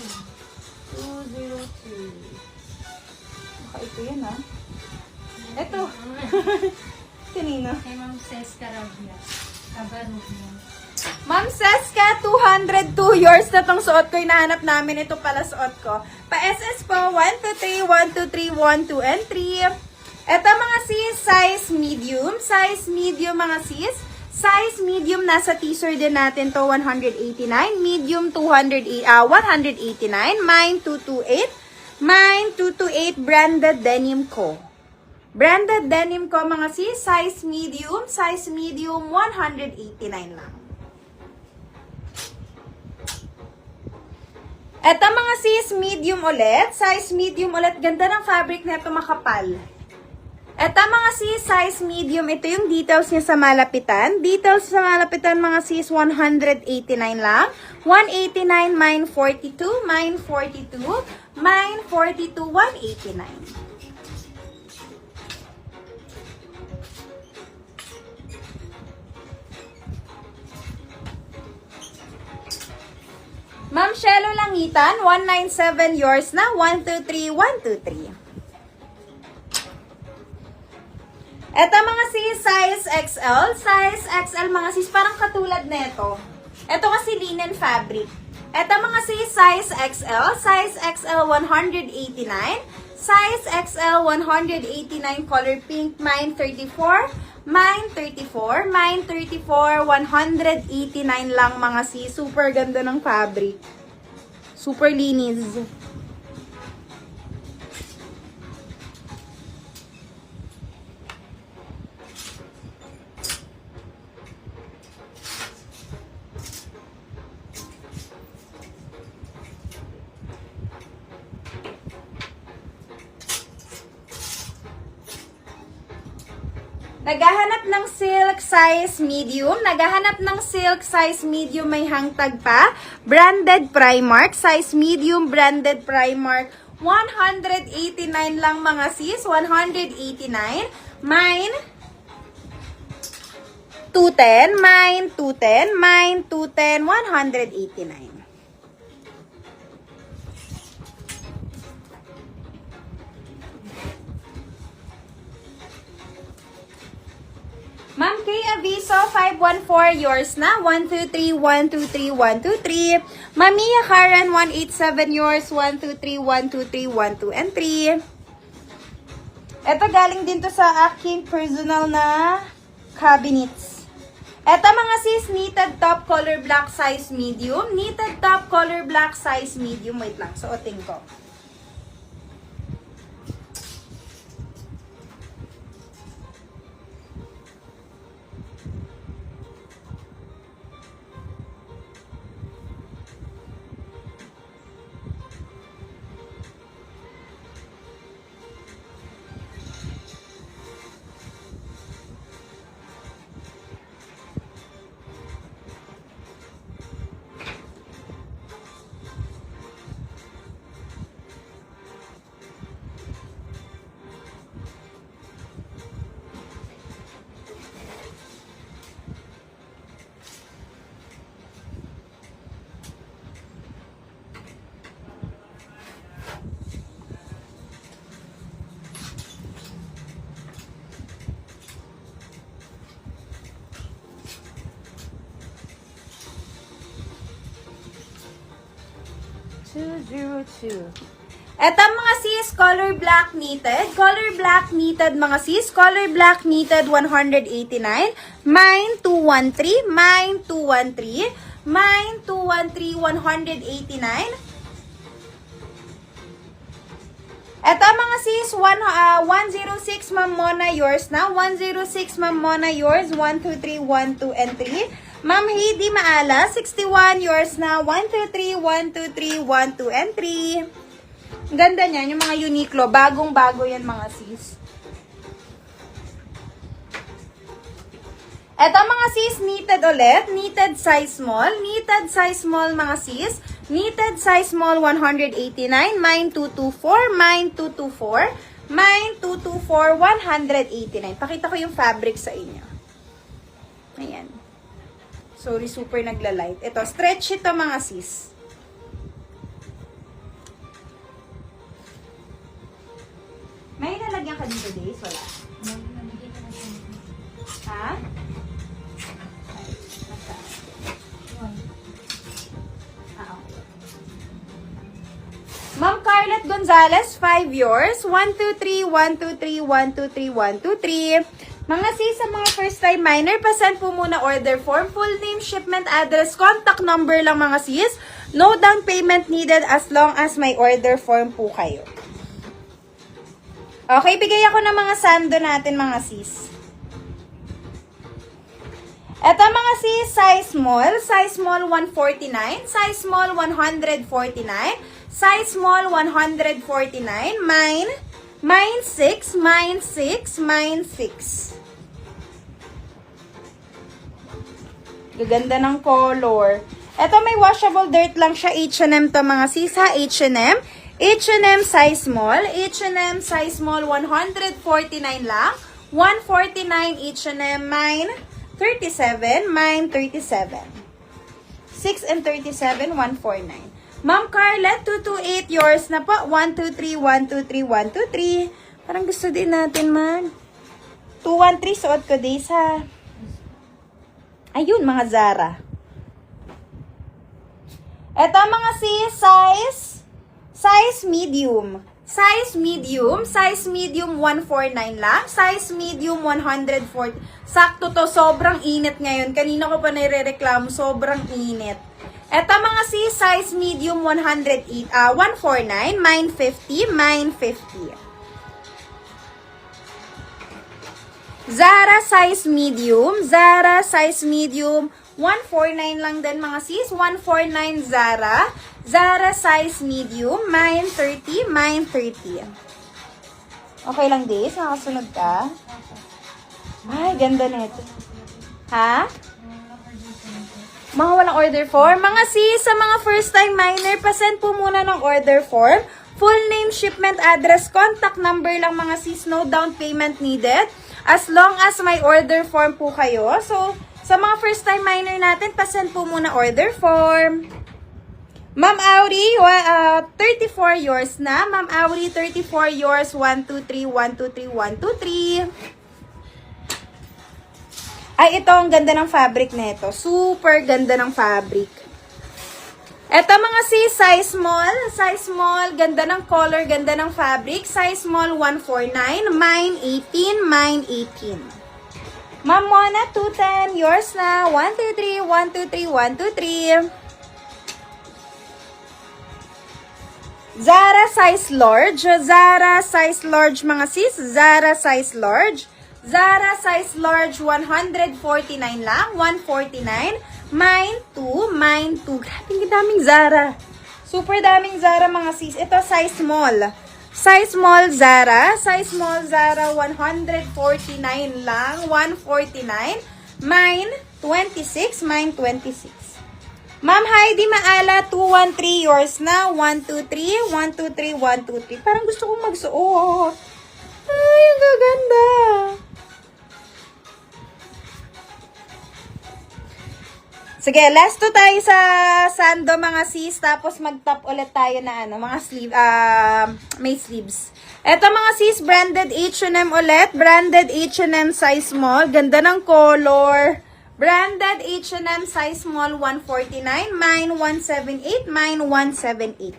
202. Baka ito yan, ha? Ito. Kanino? Kay Ma'am Cesca Rabia. Kabarugya. Ma'am Seska, 202 yours na tong suot ko. Hinahanap namin. Ito pala suot ko. Pa-SS po, 1, 2, 3, 1, 2, 3, 1, 2, and 3. Ito mga sis, size medium. Size medium mga sis. Size medium, nasa teaser din natin to, 189. Medium, 189. Mine, 228. Mine, 228, branded denim ko. Branded denim ko mga sis. Size medium, 189 lang. Eto mga sis, medium ulit. Size medium ulit. Ganda ng fabric na ito, makapal. Eto mga sis, size medium. Ito yung details niya sa malapitan. Details sa malapitan mga sis, 189 lang. 189, mine 42, mine 42, mine 42, 189. Ma'am Shelo Langitan, 197 yours na, 123, 123. Eto mga sis, size XL. Size XL mga sis, parang katulad nito. Eto kasi linen fabric. Eto mga sis, size XL. Size XL, 189. Size XL, 189, color pink, mine 34. Mine 34, mine 34, 189 lang mga sis. Super ganda ng fabric. Super linis. Naghahanap ng silk size medium. Naghahanap ng silk size medium, may hangtag pa. Branded Primark. Size medium, branded Primark. 189 lang mga sis. 189. Mine 210. Mine 210. Mine 210. 189. Ma'am K. Aviso, 514, yours na. 123, 123, 123. Mamiya Karen, 187, yours. 123, 123, 12, and 3. Ito galing din to sa aking personal na cabinets. Ito mga sis, knitted top, color black, size medium. Knitted top, color black, size medium. Wait lang, suotin ko. Eto mga sis, color black knitted. Color black knitted mga sis. Color black knitted, 189. Mine 213. Mine 213. Mine 213, 189. Eto mga sis, 106 Ma'am Mona, yours na. 106 Ma'am Mona, yours. 1, 2, 3, 1, 2, and 3. Ma'am Heidi Maala, 61, yours na. 1, 2, 3, 1, 2, 3, 1, 2, and 3. Ganda niyan, yung mga Uniqlo. Bagong-bago yan mga sis. Eto mga sis, knitted ulit. Knitted size small. Knitted size small mga sis. Knitted size small, 189. Mine 224. Mine 224. Mine 224, 189. Pakita ko yung fabric sa inyo. Ayan. Sorry, super nagla-light. Ito, stretch ito mga sis. today's? Wala. Nabigay ka na sa akin. Ha? One. Ma'am Carlet Gonzalez, 5 yours. 1, 2, 3, 1, 2, 3, 1, 2, 3, 1, 2, 3. Mga sis, sa mga first time minor, pasend po muna order form, full name, shipment address, contact number lang mga sis. No down payment needed as long as may order form po kayo. Okay, bigay ako ng mga sando natin mga sis. Ito mga sis, size small 149, size small 149, size small 149, mine 6, mine 6, mine 6. Gaganda ng color. Ito may washable dirt lang siya, H&M to mga sis ha, H&M. H&M size small, H&M size small 149 lang, 149 H&M, mine 37, mine 37. 6 and 37, 149. Ma'am Carlet, 228, yours na po. 1, 2, 3, 1, 2, 3, 1, 2, 3. Parang gusto din natin, man. 2, 1, 3, suot ko, days, ha. Ayun, mga Zara. Eto, mga sis, size medium. Size medium 149 lang. Size medium 140. Sakto to, sobrang init ngayon. Kanina ko pa nire-reklamo, sobrang init. Eto mga sis, size medium 149, mine 50, mine 50. Zara size medium 149 lang din mga sis, 149 Zara. Zara size medium, mine 30, mine 30. Okay lang, Days? Nakasunod ka? Ay, ganda nito. Ha? Mga walang order form. Mga sis, sa mga first time minor, pasend po muna ng order form. Full name, shipment address, contact number lang mga sis. No down payment needed. As long as may order form po kayo. So, sa mga first time minor natin, pasend po muna order form. Ma'am Auri, 34 yours na. Ma'am Auri, 34 yours. 1, 2, 3, 1, 2, 3, 1, 2, 3. Ay, ito, ang ganda ng fabric nito. Super ganda ng fabric. Ito mga sis, size small, ganda ng color, ganda ng fabric. Size small, 149, mine 18, mine 18. Ma'am Mona, 210, yours na. 1, 2, 3, 1, 2, 3, 1, 2, 3. Zara size large mga sis, Zara size large. Zara size large 149 lang, 149. Mine 2, mine 2. Grabe, daming Zara. Super daming Zara mga sis. Ito size small. Size small Zara, 149 lang, 149. Mine 26, mine 26. Ma'am Heidi Maala, 213, yours na. 1, 2, 3, 1, 2, 3, 1, 2, 3. Parang gusto kong magsuot. Ay, ang gaganda. Sige, last 2 tayo sa sando mga sis. Tapos mag-top ulit tayo na mga sleeve, may sleeves. Eto mga sis, branded H&M ulit. Branded H&M size small. Ganda ng color. Branded H&M size small 149, mine 178, mine 178.